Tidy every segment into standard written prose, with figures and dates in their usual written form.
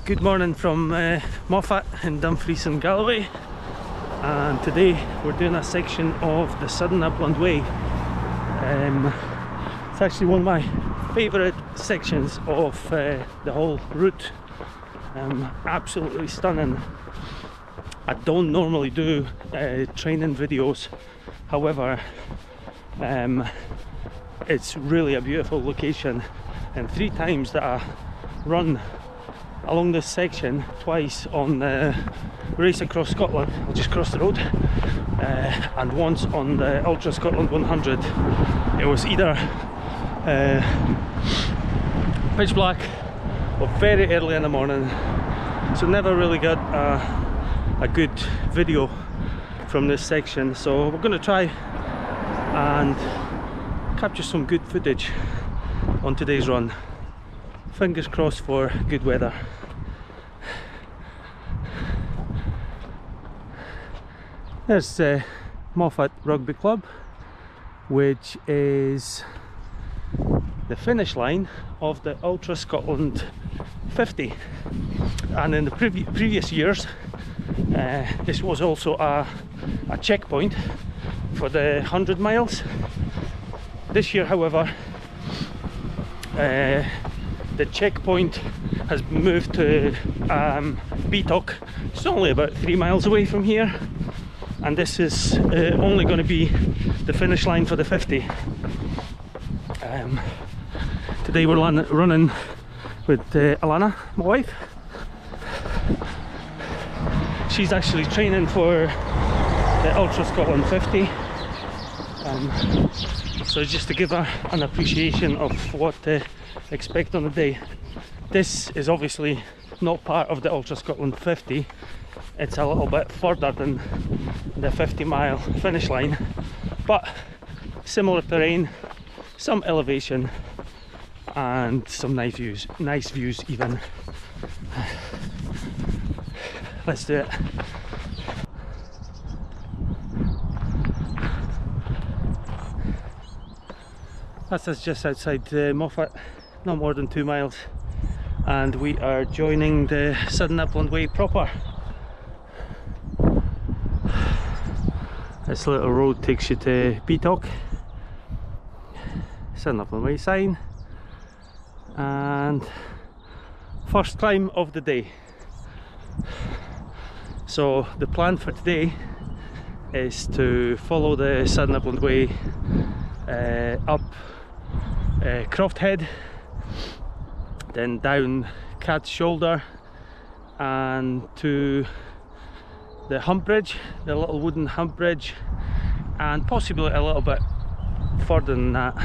Good morning from Moffat in Dumfries and Galloway, and today we're doing a section of the Southern Upland Way. It's actually one of my favourite sections of the whole route. Absolutely stunning. I don't normally do training videos, however it's really a beautiful location, and 3 times that I run along this section, twice on the race across Scotland, I'll just cross the road, and once on the Ultra Scotland 100. It was either pitch black or very early in the morning, so never really got a good video from this section. So we're going to try and capture some good footage on today's run. Fingers crossed for good weather. There's Moffat Rugby Club, which is the finish line of the Ultra Scotland 50, and in the previous years this was also a checkpoint for the 100 miles. This year, however, the checkpoint has moved to Beatock. It's only about 3 miles away from here, and this is only going to be the finish line for the 50. Today we're running with Alannah, my wife. She's actually training for the Ultra Scotland 50. So just to give her an appreciation of what to expect on the day. This is obviously not part of the Ultra Scotland 50. It's a little bit further than the 50-mile finish line, but similar terrain, some elevation, and some nice views even. Let's do it. That's us just outside Moffat, not more than 2 miles, and we are joining the Southern Upland Way proper. This little road takes you to Beatock, Southern Upland Way sign, and first climb of the day. So the plan for today is to follow the Southern Upland Way up Croft Head, then down Cat's Shoulder and to the hump bridge, the little wooden hump bridge, and possibly a little bit further than that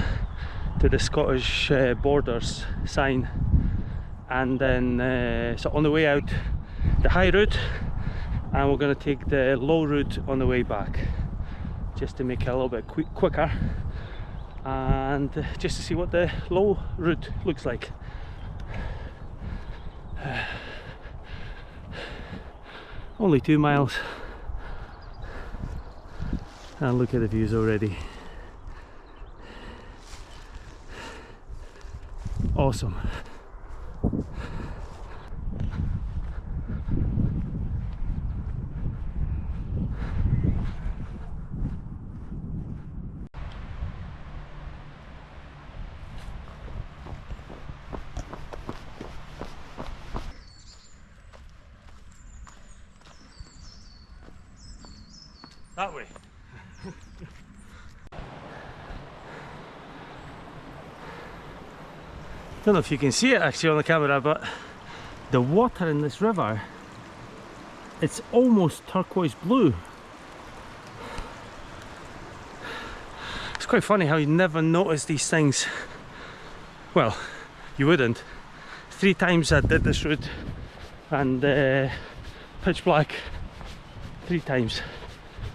to the Scottish borders sign, and then so on the way out the high route, and we're going to take the low route on the way back, just to make it a little bit quicker, and just to see what the low route looks like. Only 2 miles, and look at the views already. Awesome. That way. Don't know if you can see it actually on the camera, but the water in this river, it's almost turquoise blue. It's quite funny how you never notice these things. Well, you wouldn't. 3 times I did this route, and pitch black 3 times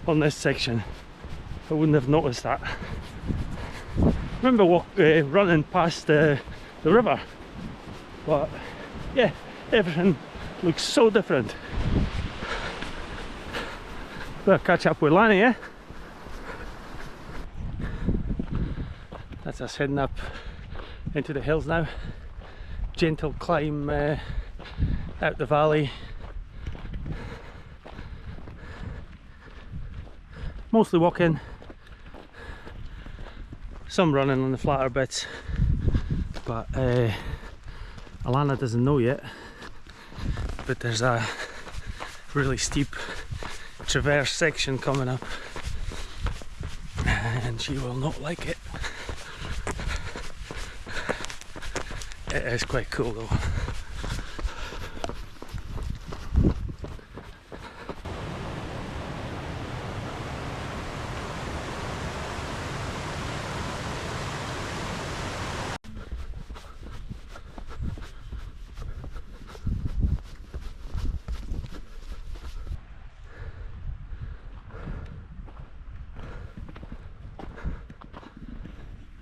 on this section. I wouldn't have noticed that. Remember running past the river, but yeah, everything looks so different. Better catch up with Alannah, yeah? That's us heading up into the hills now. Gentle climb out the valley. Mostly walking, some running on the flatter bits, but Alannah doesn't know yet, but there's a really steep traverse section coming up and she will not like it. It is quite cool though.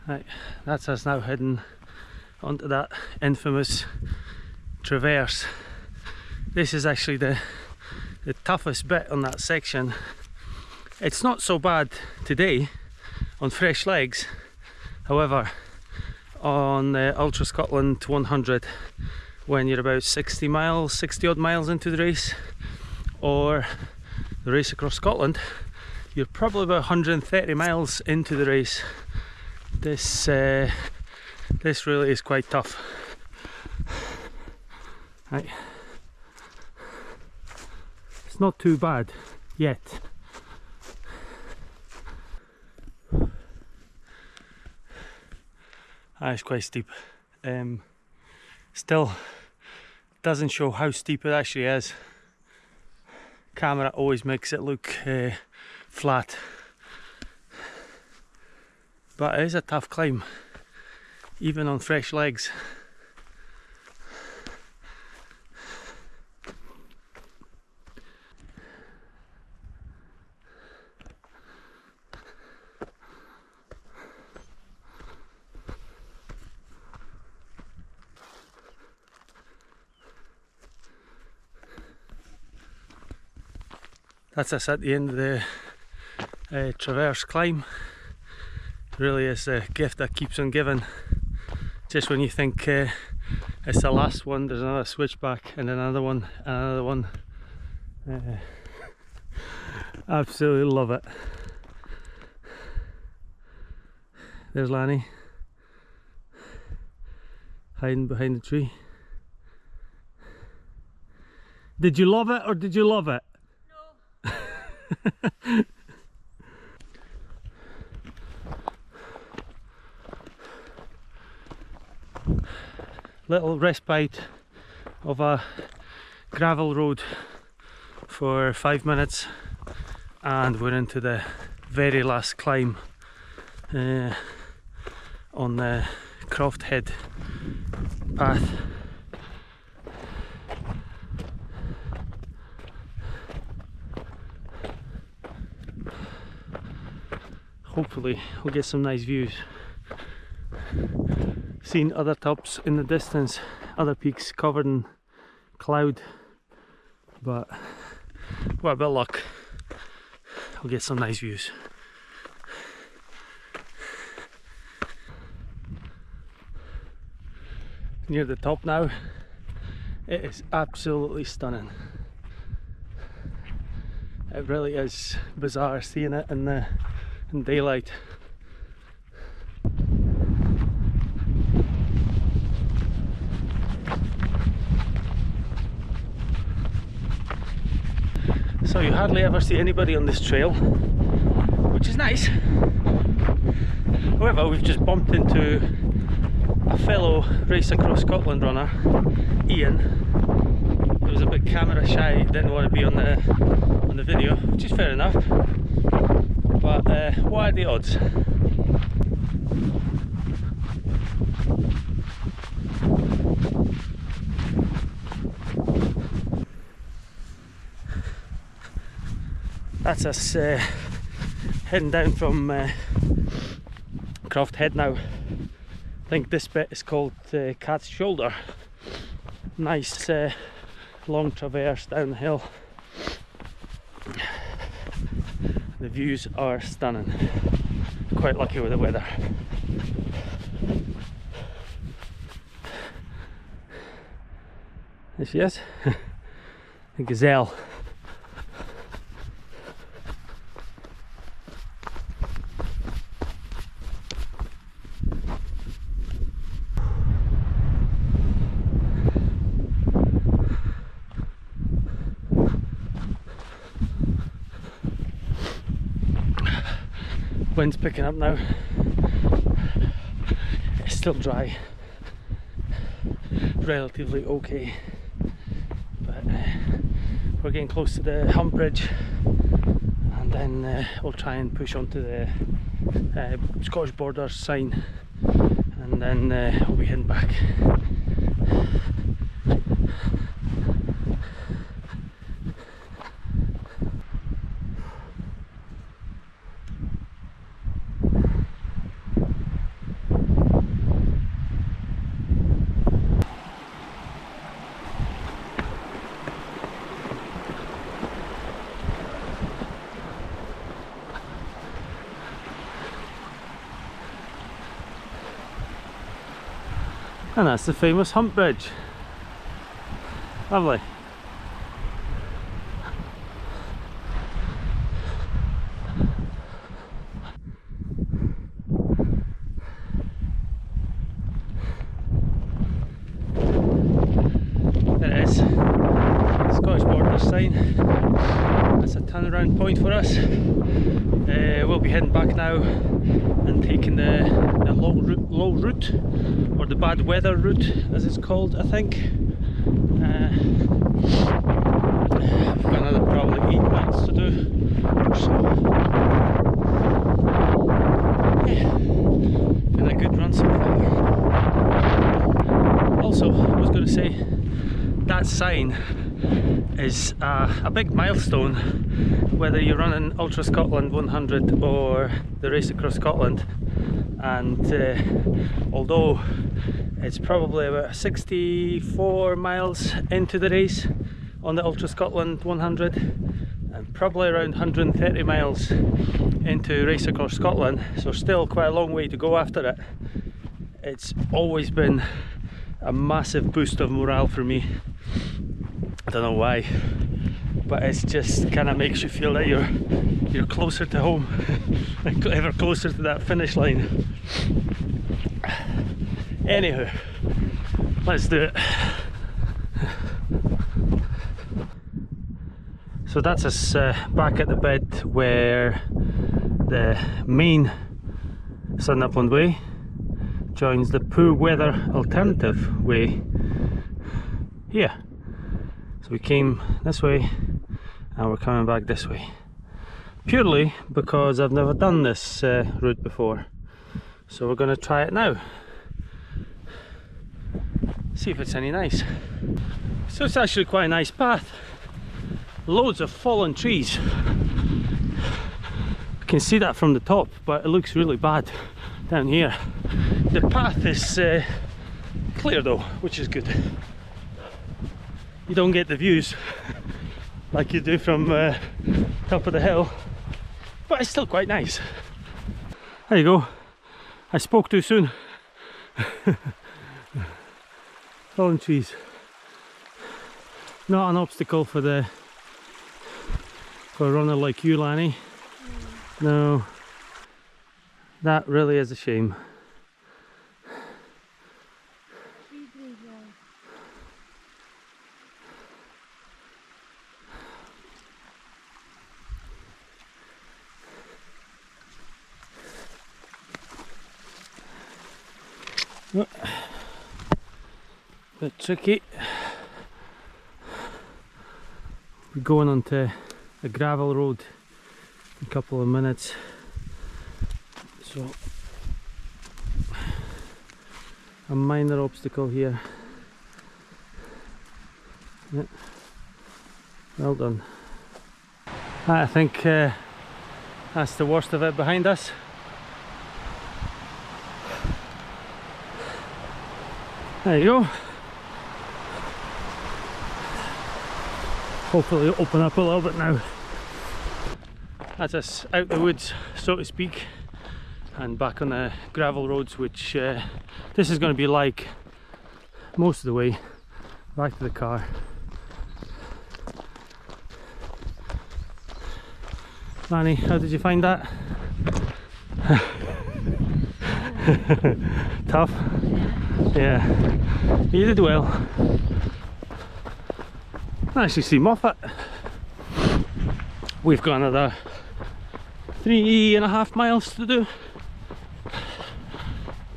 Right, that's us now heading onto that infamous traverse. This is actually the toughest bit on that section. It's not so bad today on fresh legs, however on Ultra Scotland 100, when you're about 60 odd miles into the race, or the race across Scotland, you're probably about 130 miles into the race. This really is quite tough. Right. It's not too bad yet. It's quite steep. Still doesn't show how steep it actually is. Camera always makes it look flat. But it is a tough climb, even on fresh legs. That's us at the end of the traverse climb. Really is a gift that keeps on giving. Just when you think it's the last one, there's another switchback and another one and another one. Absolutely love it. There's Lanny hiding behind the tree. Did you love it or did you love it? No. Little respite of a gravel road for 5 minutes and we're into the very last climb on the Croft Head path. Hopefully we'll get some nice views. Seen other tops in the distance, other peaks covered in cloud, but with a bit of luck we'll get some nice views. Near the top now, it is absolutely stunning. It really is bizarre seeing it in daylight. So you hardly ever see anybody on this trail, which is nice. However, we've just bumped into a fellow Race Across Scotland runner, Ian. He was a bit camera shy, didn't want to be on the video, which is fair enough. But what are the odds? That's us heading down from Croft Head now. I think this bit is called Cat's Shoulder. Nice long traverse down the hill. The views are stunning. Quite lucky with the weather. There she is. A gazelle. Wind's picking up now. It's still dry, relatively okay, but we're getting close to the hump bridge, and then we'll try and push onto the Scottish border sign, and then we'll be heading back. And that's the famous hump bridge. Lovely. There it is. Scottish border sign. That's a turnaround point for us. We'll be heading back now and taking the low route, or the bad weather route as it's called, I think. We've got another probably 8 miles to do or so. Yeah, been a good run so far. Also, I was going to say, that sign is a big milestone, whether you're running Ultra Scotland 100 or the Race Across Scotland. And although it's probably about 64 miles into the race on the Ultra Scotland 100, and probably around 130 miles into Race Across Scotland, so still quite a long way to go after it, it's always been a massive boost of morale for me. I don't know why, but it's just kind of makes you feel that you're closer to home, ever closer to that finish line. Anywho, let's do it. So that's us back at the bit where the main Southern Upland Way joins the poor weather alternative way here. So we came this way and we're coming back this way, purely because I've never done this route before, so we're going to try it now, see if it's any nice. So it's actually quite a nice path, loads of fallen trees. You can see that from the top, but it looks really bad down here. The path is clear though, which is good. You don't get the views like you do from top of the hill, but it's still quite nice. There you go. I spoke too soon. Fallen trees. Not an obstacle for a runner like you, Lanny. No, that really is a shame. Oh, bit tricky. We're going onto a gravel road in a couple of minutes, so a minor obstacle here. Yeah. Well done. I think that's the worst of it behind us. There you go. Hopefully it'll open up a little bit now. That's us out the woods, so to speak, and back on the gravel roads, which this is going to be like most of the way, Back to the car. Lanny, how did you find that? Tough? Yeah. You did well. Nice to see Moffat. We've got another 3.5 miles to do.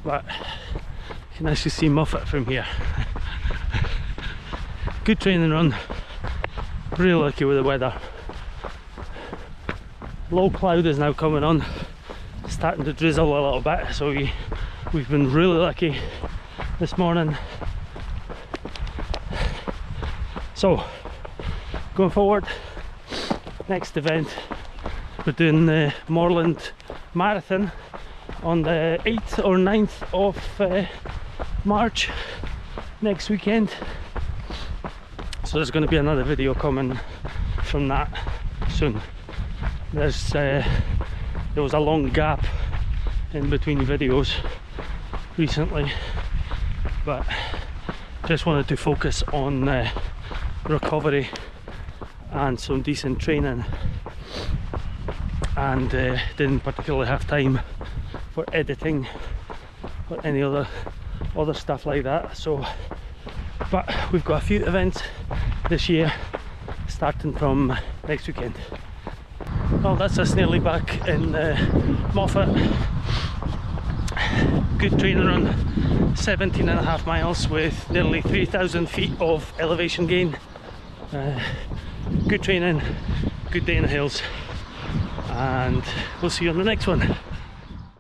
But you can actually see Moffat from here. Good training run. Really lucky with the weather. Low cloud is now coming on. Starting to drizzle a little bit, so we've been really lucky this morning. So going forward, next event, we're doing the Moorland Marathon on the 8th or 9th of March next weekend. So there's going to be another video coming from that soon. There was a long gap in between videos recently, but just wanted to focus on recovery and some decent training, and didn't particularly have time for editing or any other stuff like that. So, but we've got a few events this year starting from next weekend. Well, that's us nearly back in Moffat. Good training run, 17.5 miles with nearly 3,000 feet of elevation gain. Good training, good day in the hills, and we'll see you on the next one.